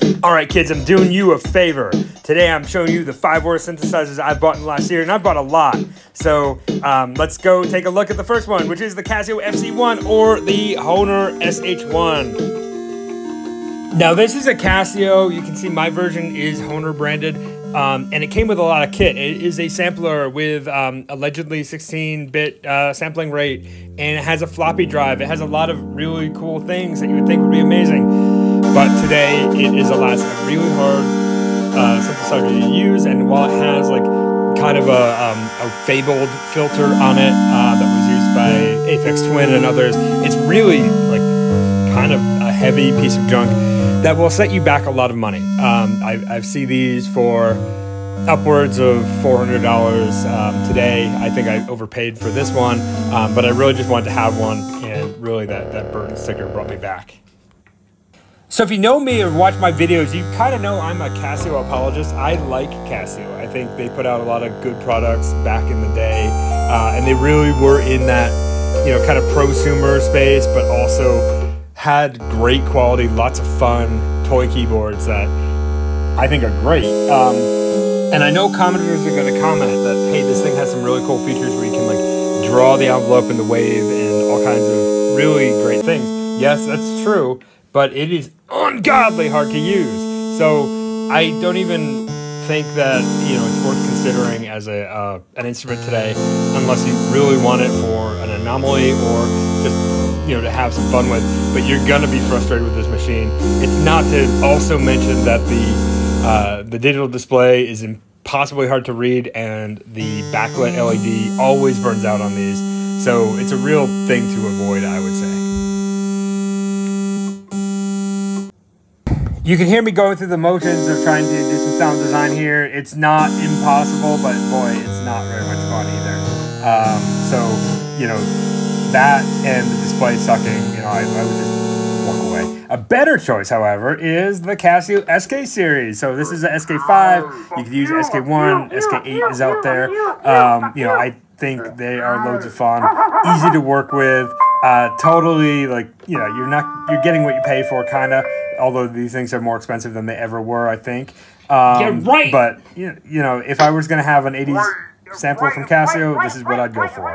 Alright kids, I'm doing you a favor. Today I'm showing you the 5 worst synthesizers I bought in the last year, and I bought a lot. So let's go take a look at the first one, which is the Casio FC1 or the Honor SH1. Now this is a Casio. You can see my version is Honor branded, and it came with a lot of kit. It is a sampler with allegedly 16-bit sampling rate, and it has a floppy drive. It has a lot of really cool things that you would think would be amazing. But today it is, alas, a really hard synthesizer to use, and while it has like kind of a fabled filter on it that was used by Aphex Twin and others, it's really like kind of a heavy piece of junk that will set you back a lot of money. I've seen these for upwards of $400 today. I think I overpaid for this one, but I really just wanted to have one, and really that burden sticker brought me back. So if you know me or watch my videos, you kind of know I'm a Casio apologist. I like Casio. I think they put out a lot of good products back in the day, and they really were in that, you know, kind of prosumer space, but also had great quality, lots of fun toy keyboards that I think are great. And I know commenters are going to comment that, hey, this thing has some really cool features where you can like draw the envelope in the wave and all kinds of really great things. Yes, that's true, but it is ungodly hard to use. So I don't even think that, you know, it's worth considering as an instrument today, unless you really want it for an anomaly or just, you know, to have some fun with. But you're gonna be frustrated with this machine. It's not to also mention that the digital display is impossibly hard to read, and the backlit LED always burns out on these. So it's a real thing to avoid, I would say. You can hear me going through the motions of trying to do some sound design here. It's not impossible, but boy, it's not very much fun either. So, you know, that and the display sucking, you know, I would just walk away. A better choice, however, is the Casio SK Series. So this is the SK5. You could use SK1, SK8 is out there. You know, I think they are loads of fun, easy to work with. Totally, like, you know, you're getting what you pay for, kind of. Although these things are more expensive than they ever were, I think. You're right. But you know, if I was gonna have an '80s sampler from Casio, this is what I'd go for.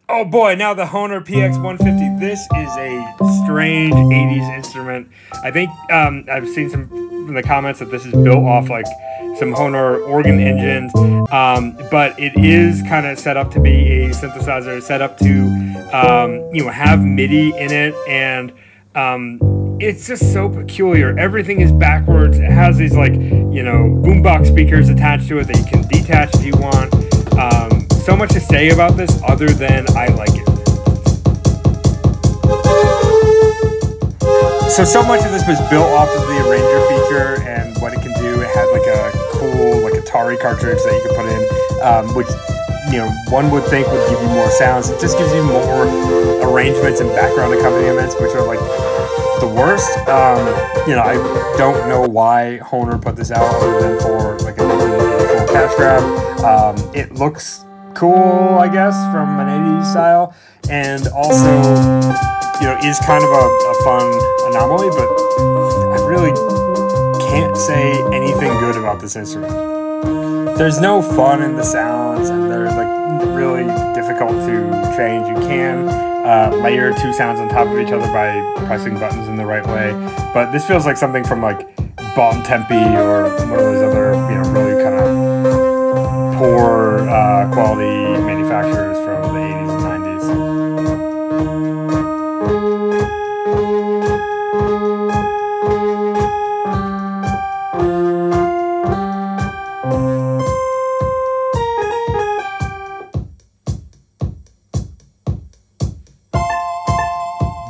Oh boy, now the Honor PX150. This is a strange '80s instrument. I think I've seen some in the comments that this is built off like some Honor organ engines, but it is kind of set up to be a synthesizer, set up to you know, have MIDI in it, and it's just so peculiar. Everything is backwards. It has these like, you know, boombox speakers attached to it that you can detach if you want. So much to say about this other than I like it. So much of this was built off of the arranger feature and what it can do. It had like a cool like Atari cartridge that you could put in, which, you know, one would think would give you more sounds. It just gives you more arrangements and background accompaniments, which are like the worst. You know, I don't know why Honor put this out other than for like a 1984 cash grab. It looks cool, I guess, from an 80s style, and also, you know, is kind of a fun anomaly, but I really can't say anything good about this instrument. There's no fun in the sounds, and they're like really difficult to change. You can layer 2 sounds on top of each other by pressing buttons in the right way, but this feels like something from like Bon Tempe or one of those other, you know, really kind of poor quality manufacturers from the 80s and 90s.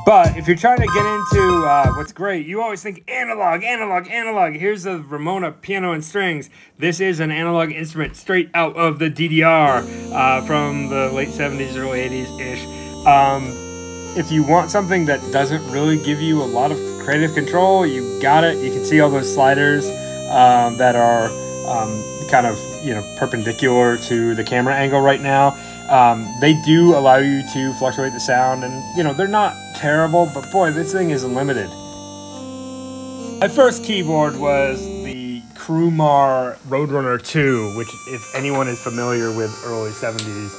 But if you're trying to get into what's great, you always think analog, analog, analog. Here's the Vermona piano and strings. This is an analog instrument straight out of the DDR from the late 70s, early 80s-ish. If you want something that doesn't really give you a lot of creative control, you got it. You can see all those sliders that are kind of, you know, perpendicular to the camera angle right now. They do allow you to fluctuate the sound, and, you know, they're not terrible, but boy, this thing is limited. My first keyboard was the Krumar Roadrunner 2, which, if anyone is familiar with early 70s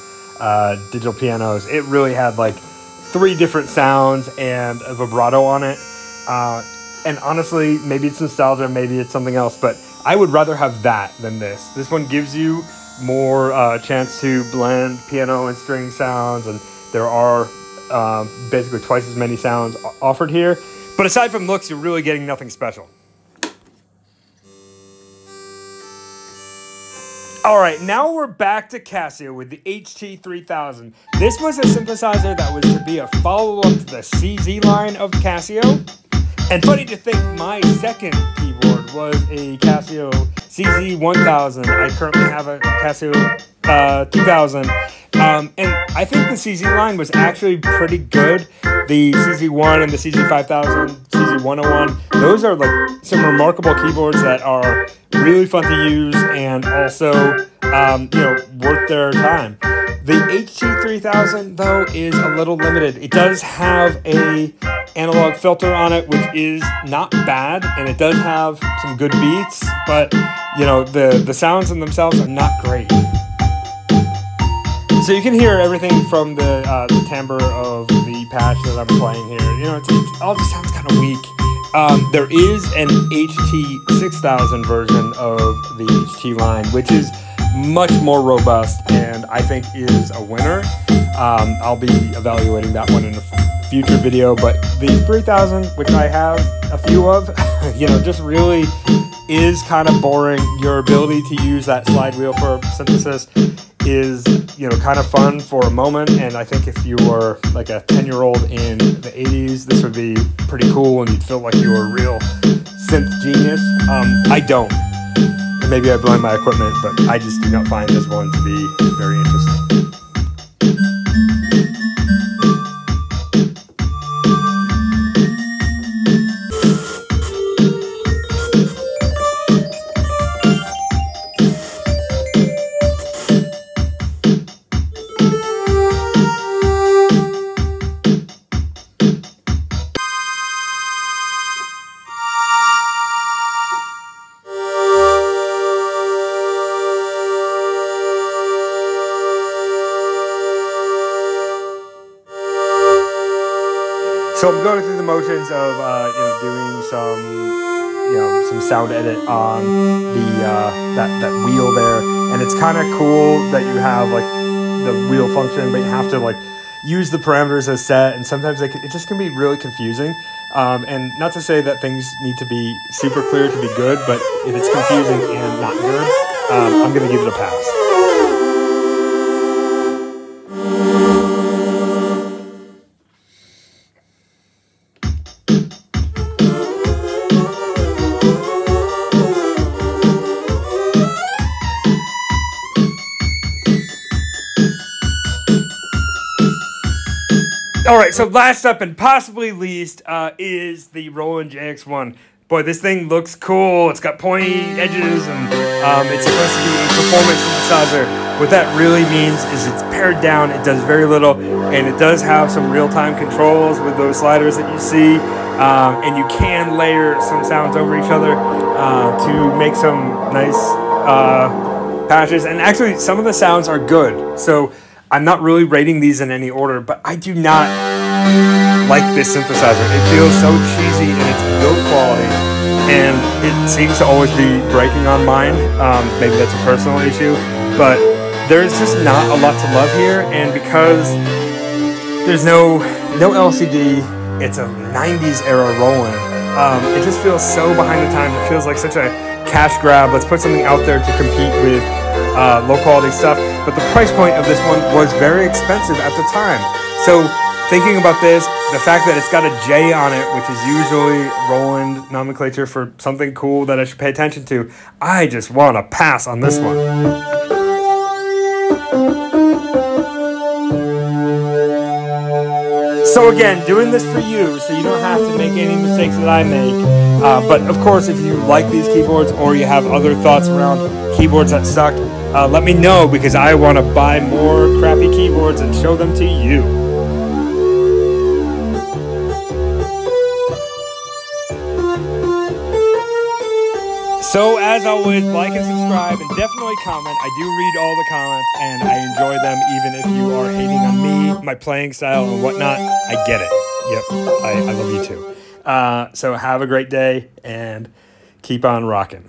digital pianos, it really had like 3 different sounds and a vibrato on it. And honestly, maybe it's nostalgia, maybe it's something else, but I would rather have that than this. This one gives you more chance to blend piano and string sounds, and there are basically twice as many sounds offered here. But aside from looks, you're really getting nothing special. Alright, now we're back to Casio with the HT3000. This was a synthesizer that was to be a follow-up to the CZ line of Casio. And funny to think, my second keyboard was a Casio CZ1000. I currently have a Casio 2000. And I think the CZ line was actually pretty good. The CZ1 and the CZ5000, CZ101, those are like some remarkable keyboards that are really fun to use and also, worth their time. The HT3000, though, is a little limited. It does have a analog filter on it, which is not bad, and it does have some good beats, but, the sounds in themselves are not great. So you can hear everything from the timbre of the patch that I'm playing here. It all just sounds kind of weak. There is an HT6000 version of the HT line, which is much more robust and I think is a winner. I'll be evaluating that one in a future video, but the 3000, which I have a few of, just really is kind of boring. Your ability to use that slide wheel for synthesis is, kind of fun for a moment, and I think if you were like a 10-year-old in the 80s, this would be pretty cool and you'd feel like you were a real synth genius. I don't. Maybe I blame my equipment, but I just do not find this one to be very interesting. So I'm going through the motions of, doing some sound edit on the that wheel there, and it's kind of cool that you have like the wheel function, but you have to like use the parameters as set, and sometimes it just can be really confusing. And not to say that things need to be super clear to be good, but if it's confusing and not good, I'm going to give it a pass. Alright, so last up and possibly least is the Roland JX1. Boy, this thing looks cool. It's got pointy edges and it's supposed to be a performance synthesizer. What that really means is it's pared down, it does very little, and it does have some real-time controls with those sliders that you see. And you can layer some sounds over each other to make some nice patches. And actually, some of the sounds are good. So I'm not really rating these in any order, but I do not like this synthesizer. It feels so cheesy in its build quality, and it seems to always be breaking on mine. Maybe that's a personal issue, but there's just not a lot to love here, and because there's no LCD, it's a 90s era Roland. It just feels so behind the times. It feels like such a cash grab. Let's put something out there to compete with low quality stuff, but the price point of this one was very expensive at the time. So thinking about this, the fact that it's got a J on it, which is usually Roland nomenclature for something cool that I should pay attention to, I just want to pass on this one. So again, doing this for you, so you don't have to make any mistakes that I make. But of course, if you like these keyboards or you have other thoughts around keyboards that suck, let me know, because I want to buy more crappy keyboards and show them to you. So as always, like and subscribe, and definitely comment. I do read all the comments, and I enjoy them, even if you are hating on me, my playing style, and whatnot. I get it. Yep, I love you too. So have a great day, and keep on rocking.